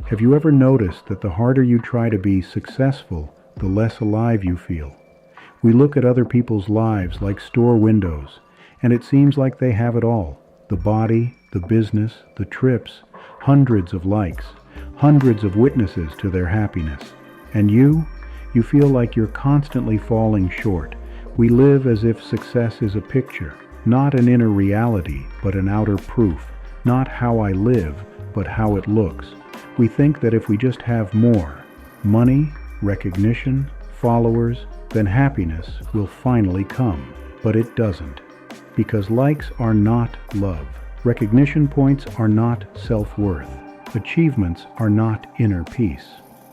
Have you ever noticed that the harder you try to be successful, the less alive you feel? We look at other people's lives like store windows, and it seems like they have it all. The body, the business, the trips, hundreds of likes, hundreds of witnesses to their happiness. And you feel like you're constantly falling short. We live as if success is a picture, not an inner reality, but an outer proof. Not how I live, but how it looks. We think that if we just have more, money, recognition, followers, then happiness will finally come. But it doesn't. Because likes are not love. Recognition points are not self-worth. Achievements are not inner peace.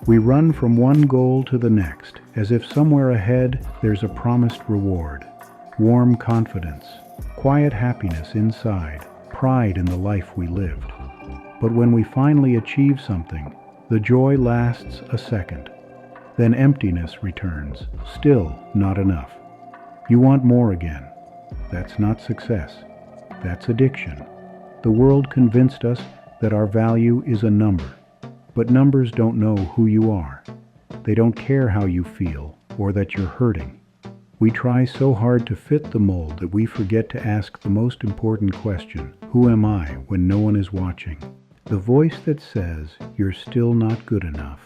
We run from one goal to the next, as if somewhere ahead there's a promised reward. Warm confidence, quiet happiness inside, pride in the life we lived. But when we finally achieve something, the joy lasts a second. Then emptiness returns, still not enough. You want more again. That's not success. That's addiction. The world convinced us that our value is a number. But numbers don't know who you are. They don't care how you feel or that you're hurting. We try so hard to fit the mold that we forget to ask the most important question, who am I when no one is watching? The voice that says you're still not good enough.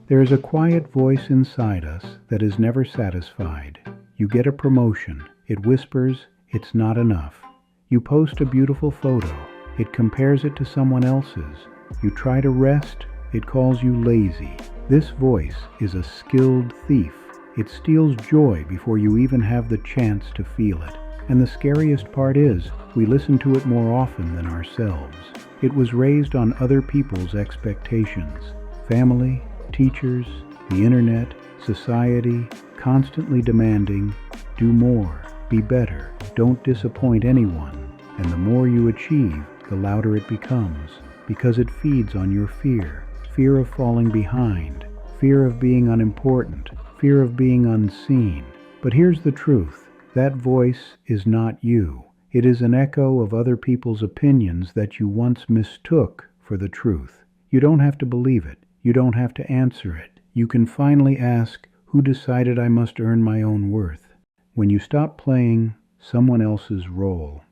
There is a quiet voice inside us that is never satisfied. You get a promotion. It whispers, it's not enough. You post a beautiful photo. It compares it to someone else's. You try to rest. It calls you lazy. This voice is a skilled thief. It steals joy before you even have the chance to feel it. And the scariest part is, we listen to it more often than ourselves. It was raised on other people's expectations. Family, teachers, the internet, society, constantly demanding, do more, be better, don't disappoint anyone. And the more you achieve, the louder it becomes, because it feeds on your fear. Fear of falling behind, fear of being unimportant, fear of being unseen. But here's the truth. That voice is not you. It is an echo of other people's opinions that you once mistook for the truth. You don't have to believe it. You don't have to answer it. You can finally ask, who decided I must earn my own worth? When you stop playing someone else's role.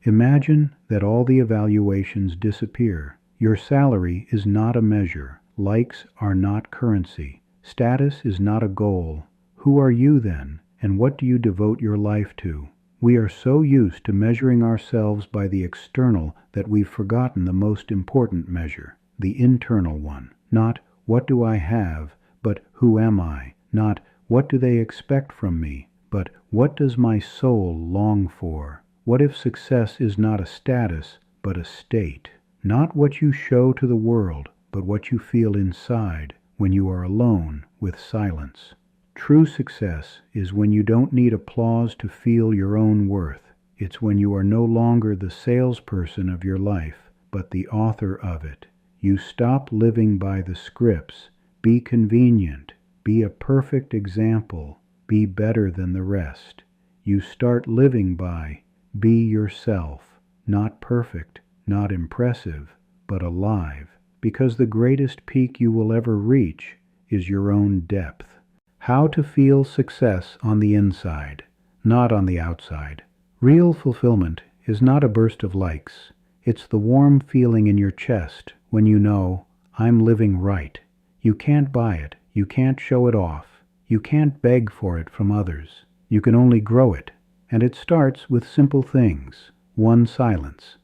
Imagine that all the evaluations disappear. Your salary is not a measure. Likes are not currency. Status is not a goal. Who are you then, and what do you devote your life to? We are so used to measuring ourselves by the external that we've forgotten the most important measure, the internal one. Not, what do I have, but who am I? Not, what do they expect from me, but what does my soul long for? What if success is not a status, but a state? Not what you show to the world, but what you feel inside when you are alone with silence. True success is when you don't need applause to feel your own worth. It's when you are no longer the salesperson of your life, but the author of it. You stop living by the scripts. Be convenient. Be a perfect example. Be better than the rest. You start living by, be yourself. Not perfect, not impressive, but alive. Because the greatest peak you will ever reach is your own depth. How to feel success on the inside, not on the outside. Real fulfillment is not a burst of likes. It's the warm feeling in your chest when you know, I'm living right. You can't buy it. You can't show it off. You can't beg for it from others. You can only grow it. And it starts with simple things. One, silence.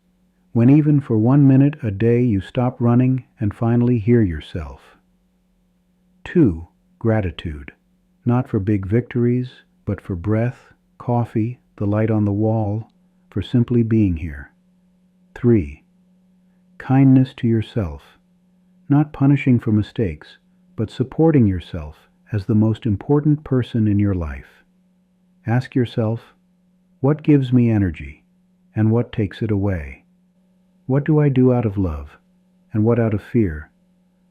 When even for 1 minute a day you stop running and finally hear yourself. 2, gratitude. Not for big victories, but for breath, coffee, the light on the wall, for simply being here. 3, kindness to yourself. Not punishing for mistakes, but supporting yourself as the most important person in your life. Ask yourself, what gives me energy, and what takes it away? What do I do out of love, and what out of fear?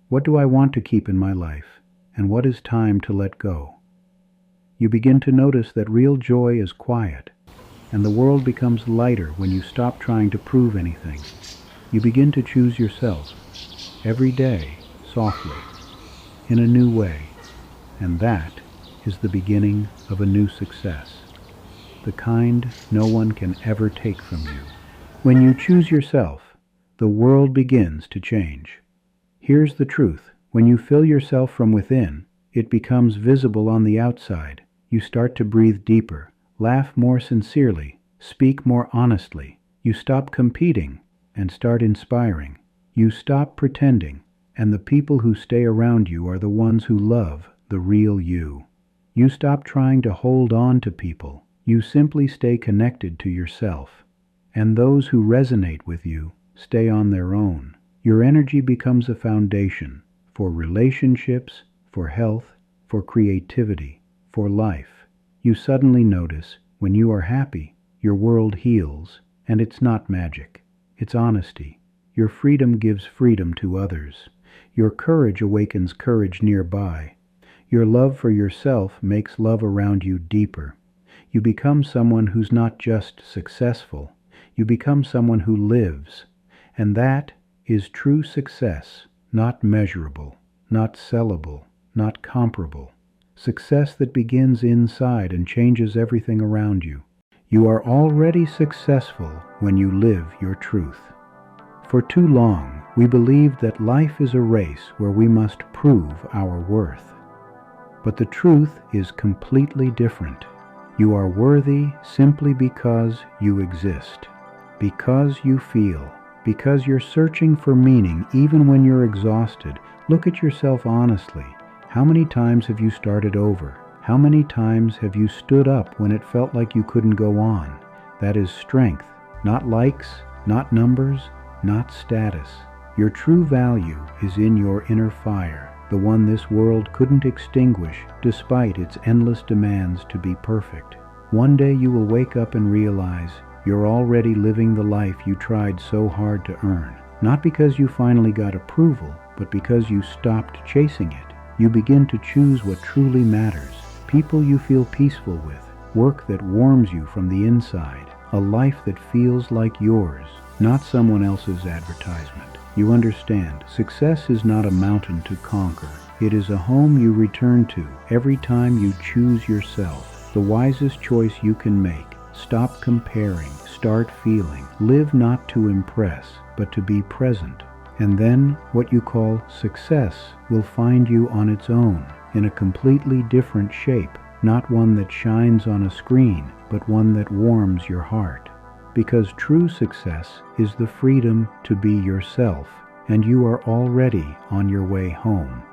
What do I want to keep in my life, and what is time to let go? You begin to notice that real joy is quiet, and the world becomes lighter when you stop trying to prove anything. You begin to choose yourself. every day, softly, in a new way. And that is the beginning of a new success, the kind no one can ever take from you. When you choose yourself, the world begins to change. Here's the truth. When you fill yourself from within, it becomes visible on the outside. You start to breathe deeper, laugh more sincerely, speak more honestly. You stop competing and start inspiring. You stop pretending, and the people who stay around you are the ones who love the real you. You stop trying to hold on to people. You simply stay connected to yourself. And those who resonate with you stay on their own. Your energy becomes a foundation for relationships, for health, for creativity, for life. You suddenly notice when you are happy, your world heals, and it's not magic. It's honesty. Your freedom gives freedom to others. Your courage awakens courage nearby. Your love for yourself makes love around you deeper. You become someone who's not just successful. You become someone who lives. And that is true success, not measurable, not sellable, not comparable. Success that begins inside and changes everything around you. You are already successful when you live your truth. For too long, we believed that life is a race where we must prove our worth. But the truth is completely different. You are worthy simply because you exist, because you feel, because you're searching for meaning even when you're exhausted. Look at yourself honestly. How many times have you started over? How many times have you stood up when it felt like you couldn't go on? That is strength, not likes, not numbers, not status. Your true value is in your inner fire, the one this world couldn't extinguish despite its endless demands to be perfect. One day you will wake up and realize you're already living the life you tried so hard to earn. Not because you finally got approval, but because you stopped chasing it. You begin to choose what truly matters. People you feel peaceful with, work that warms you from the inside, a life that feels like yours, not someone else's advertisement. You understand, success is not a mountain to conquer. It is a home you return to every time you choose yourself. The wisest choice you can make. Stop comparing, start feeling. Live not to impress, but to be present. And then what you call success will find you on its own, in a completely different shape, not one that shines on a screen, but one that warms your heart. Because true success is the freedom to be yourself, and you are already on your way home.